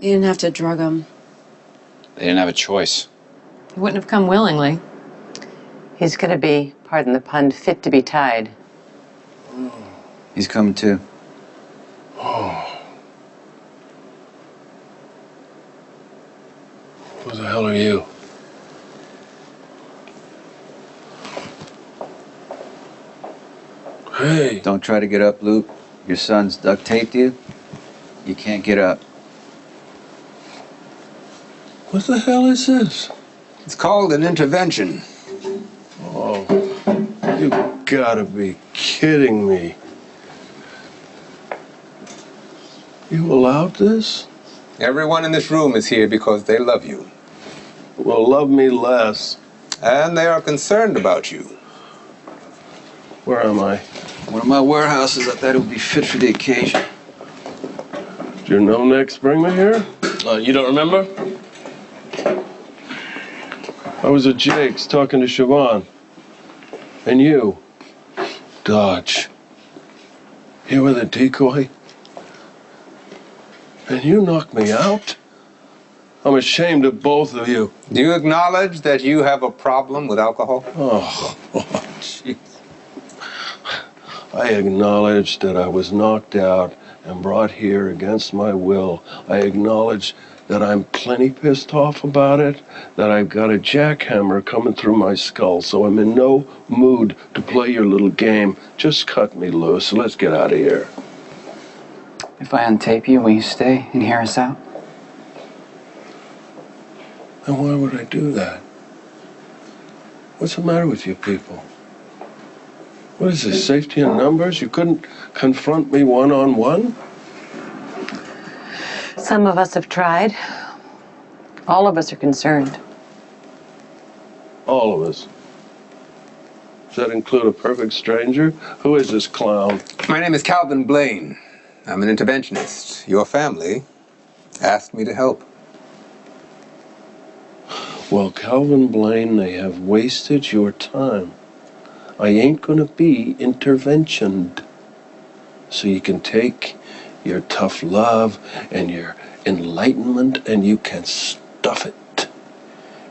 You didn't have to drug him. They didn't have a choice. He wouldn't have come willingly. He's gonna be, pardon the pun, fit to be tied. He's coming too. Oh. Who the hell are you? Hey. Don't try to get up, Luke. Your son's duct taped you. You can't get up. What the hell is this? It's called an intervention. Oh, you gotta be kidding me. You allowed this? Everyone in this room is here because they love you. Well, love me less. And they are concerned about you. Where am I? One of my warehouses. I thought it would be fit for the occasion. Did your no-necks bring me here? You don't remember? I was at Jake's talking to Siobhan. And you, Dodge. You were the decoy? And you knocked me out? I'm ashamed of both of you. Do you acknowledge that you have a problem with alcohol? Oh, jeez. I acknowledge that I was knocked out and brought here against my will. I acknowledge that I'm plenty pissed off about it, that I've got a jackhammer coming through my skull, so I'm in no mood to play your little game. Just cut me loose. Let's get out of here. If I untape you, will you stay and hear us out? And why would I do that? What's the matter with you people? What is this, safety in numbers? You couldn't confront me one-on-one? Some of us have tried. All of us are concerned. All of us. Does that include a perfect stranger? Who is this clown? My name is Calvin Blaine. I'm an interventionist. Your family asked me to help. Well, Calvin Blaine, they have wasted your time. I ain't gonna be interventioned. So you can take your tough love and your enlightenment and you can stuff it.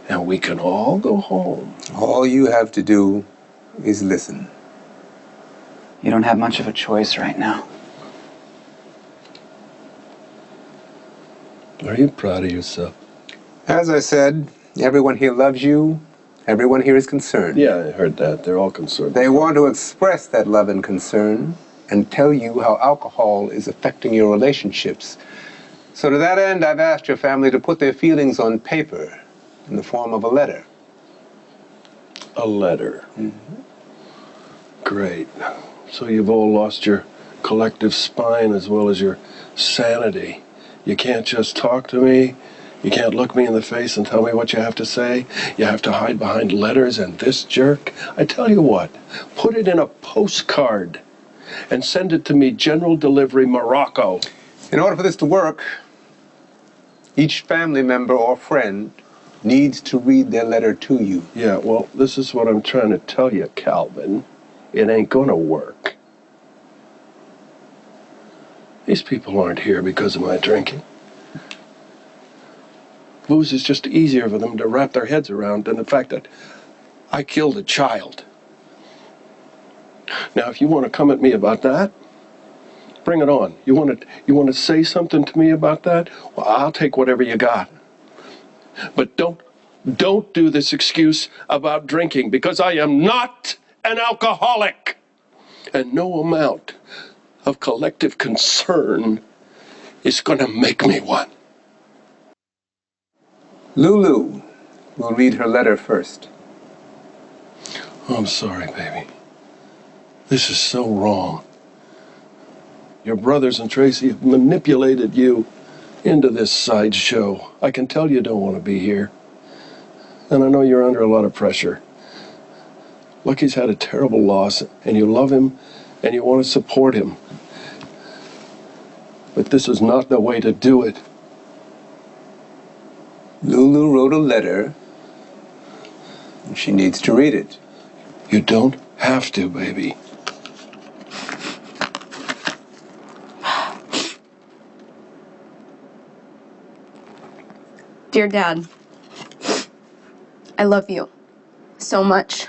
And we can all go home. All you have to do is listen. You don't have much of a choice right now. Are you proud of yourself? As I said, everyone here loves you. Everyone here is concerned. Yeah, I heard that. They're all concerned. They want to express that love and concern and tell you how alcohol is affecting your relationships. So to that end, I've asked your family to put their feelings on paper in the form of a letter. A letter? Mm-hmm. Great. So you've all lost your collective spine as well as your sanity. You can't just talk to me. You can't look me in the face and tell me what you have to say. You have to hide behind letters and this jerk. I tell you what, put it in a postcard and send it to me, general delivery, Morocco. In order for this to work, each family member or friend needs to read their letter to you. Yeah, well, this is what I'm trying to tell you, Calvin. It ain't gonna work. These people aren't here because of my drinking. Booze is just easier for them to wrap their heads around than the fact that I killed a child. Now, if you want to come at me about that, bring it on. You want to say something to me about that? Well, I'll take whatever you got. But don't do this excuse about drinking, because I am not an alcoholic. And no amount of collective concern is going to make me one. Lulu will read her letter first. Oh, I'm sorry, baby. This is so wrong. Your brothers and Tracy have manipulated you into this sideshow. I can tell you don't want to be here. And I know you're under a lot of pressure. Lucky's had a terrible loss, and you love him, and you want to support him. But this is not the way to do it. Lulu wrote a letter, and she needs to read it. You don't have to, baby. Dear Dad, I love you so much.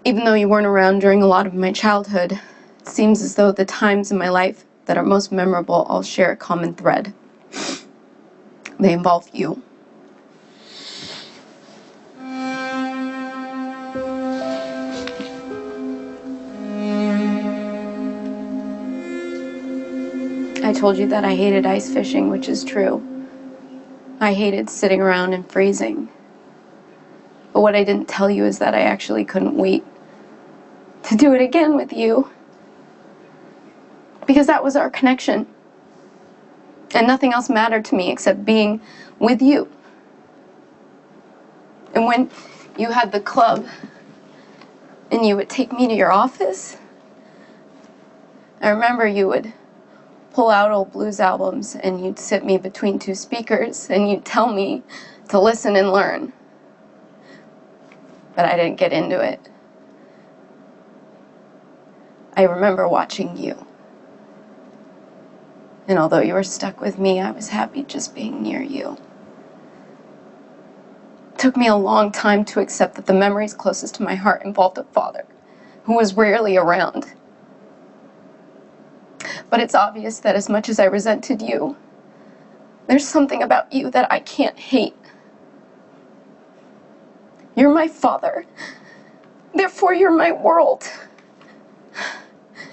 Even though you weren't around during a lot of my childhood, it seems as though the times in my life that are most memorable all share a common thread. They involve you. I told you that I hated ice fishing, which is true. I hated sitting around and freezing. But what I didn't tell you is that I actually couldn't wait to do it again with you. Because that was our connection. And nothing else mattered to me except being with you. And when you had the club and you would take me to your office, I remember you would pull out old blues albums and you'd sit me between two speakers and you'd tell me to listen and learn. But I didn't get into it. I remember watching you. And although you were stuck with me, I was happy just being near you. It took me a long time to accept that the memories closest to my heart involved a father who was rarely around. But it's obvious that as much as I resented you, there's something about you that I can't hate. You're my father. Therefore, you're my world.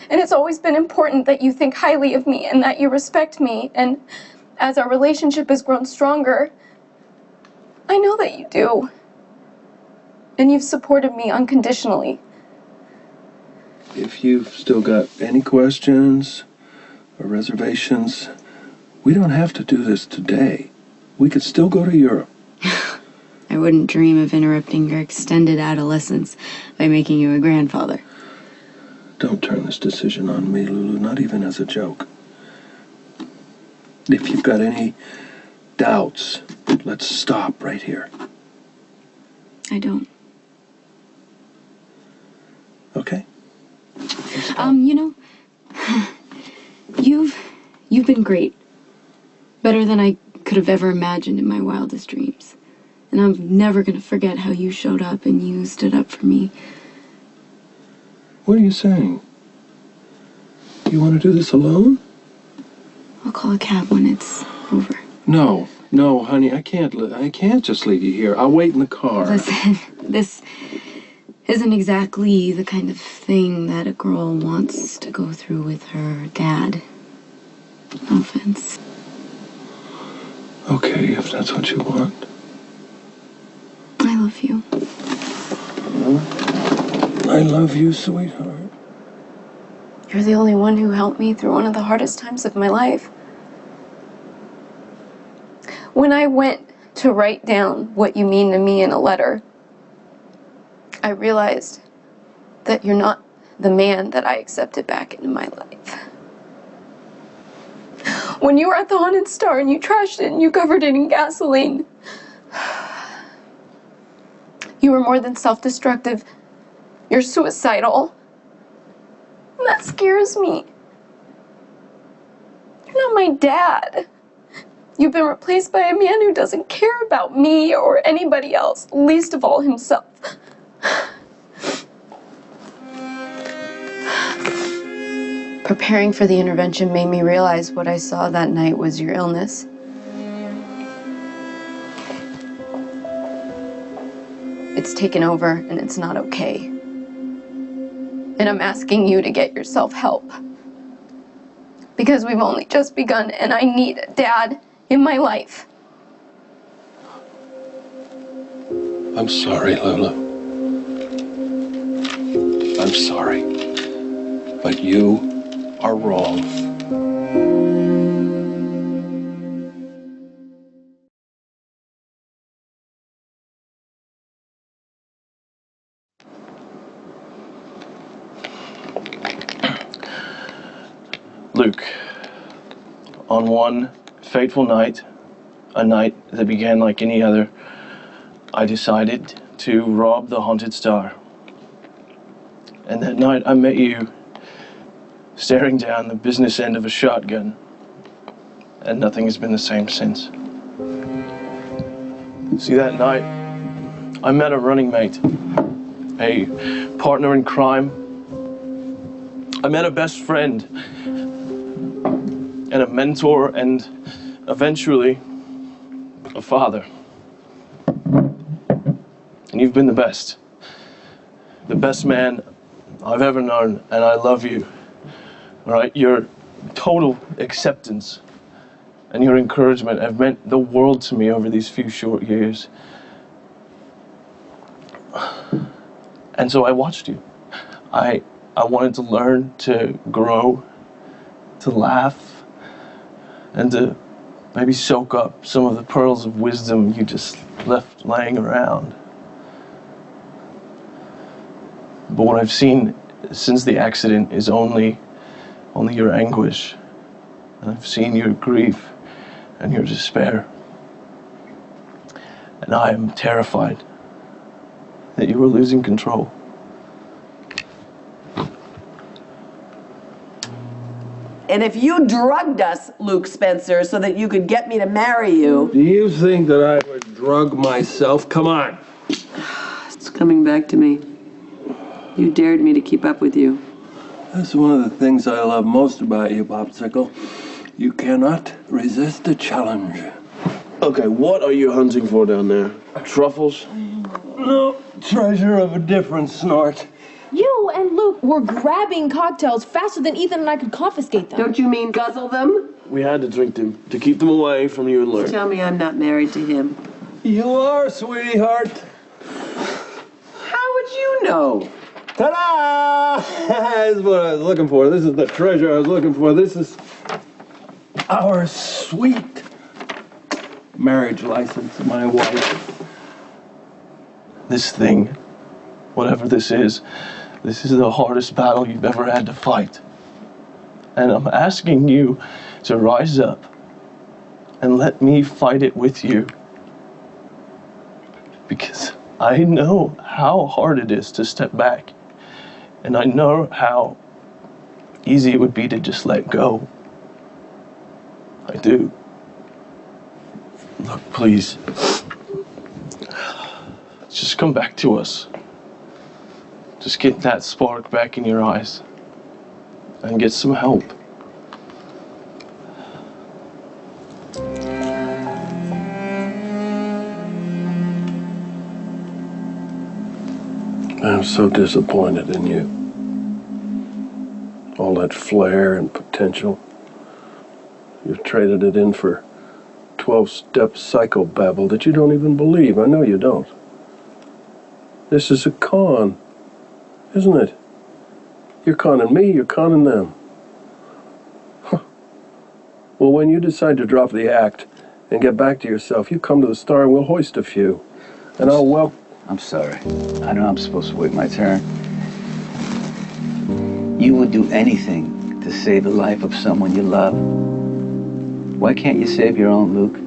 And it's always been important that you think highly of me and that you respect me. And as our relationship has grown stronger, I know that you do. And you've supported me unconditionally. If you've still got any questions or reservations, we don't have to do this today. We could still go to Europe. I wouldn't dream of interrupting your extended adolescence by making you a grandfather. Don't turn this decision on me, Lulu, not even as a joke. If you've got any doubts, let's stop right here. I don't. Okay? You know, you've been great. Better than I could have ever imagined in my wildest dreams. And I'm never gonna forget how you showed up and you stood up for me. What are you saying? You want to do this alone? I'll call a cab when it's over. No, honey, I can't just leave you here. I'll wait in the car. Listen, this isn't exactly the kind of thing that a girl wants to go through with her dad. No offense. Okay, if that's what you want. I love you. I love you, sweetheart. You're the only one who helped me through one of the hardest times of my life. When I went to write down what you mean to me in a letter, I realized that you're not the man that I accepted back into my life. When you were at the Haunted Star and you trashed it and you covered it in gasoline, you were more than self-destructive. You're suicidal. And that scares me. You're not my dad. You've been replaced by a man who doesn't care about me or anybody else, least of all himself. Preparing for the intervention made me realize what I saw that night was your illness. It's taken over and it's not okay. And I'm asking you to get yourself help. Because we've only just begun and I need a dad in my life. I'm sorry, Lulu. I'm sorry. But you are wrong. Luke, on one fateful night, a night that began like any other, I decided to rob the Haunted Star. And that night I met you staring down the business end of a shotgun, and nothing has been the same since. See, that night, I met a running mate, a partner in crime. I met a best friend, and a mentor, and eventually, a father. And you've been the best man I've ever known, and I love you. All right, your total acceptance and your encouragement have meant the world to me over these few short years. And so I watched you. I wanted to learn, to grow, to laugh, and to maybe soak up some of the pearls of wisdom you just left laying around. But what I've seen since the accident is only your anguish. And I've seen your grief and your despair. And I am terrified that you are losing control. And if you drugged us, Luke Spencer, so that you could get me to marry you... Do you think that I would drug myself? Come on. It's coming back to me. You dared me to keep up with you. That's one of the things I love most about you, Popsicle. You cannot resist a challenge. Okay, what are you hunting for down there? Truffles? No, treasure of a different snort. You and Luke were grabbing cocktails faster than Ethan and I could confiscate them. Don't you mean guzzle them? We had to drink them to keep them away from you and Luke. Tell me I'm not married to him. You are, sweetheart. How would you know? Ta-da! This is what I was looking for. This is the treasure I was looking for. This is our sweet marriage license, my wife. This thing, whatever this is the hardest battle you've ever had to fight. And I'm asking you to rise up and let me fight it with you. Because I know how hard it is to step back. And I know how easy it would be to just let go. I do. Look, please. Just come back to us. Just get that spark back in your eyes. And get some help. I'm so disappointed in you. All that flair and potential. You've traded it in for 12-step psychobabble that you don't even believe. I know you don't. This is a con, isn't it? You're conning me, you're conning them. Huh. Well, when you decide to drop the act and get back to yourself, you come to the Star and we'll hoist a few. And I'll welcome... I'm sorry. I know I'm supposed to wait my turn. You would do anything to save the life of someone you love. Why can't you save your own, Luke?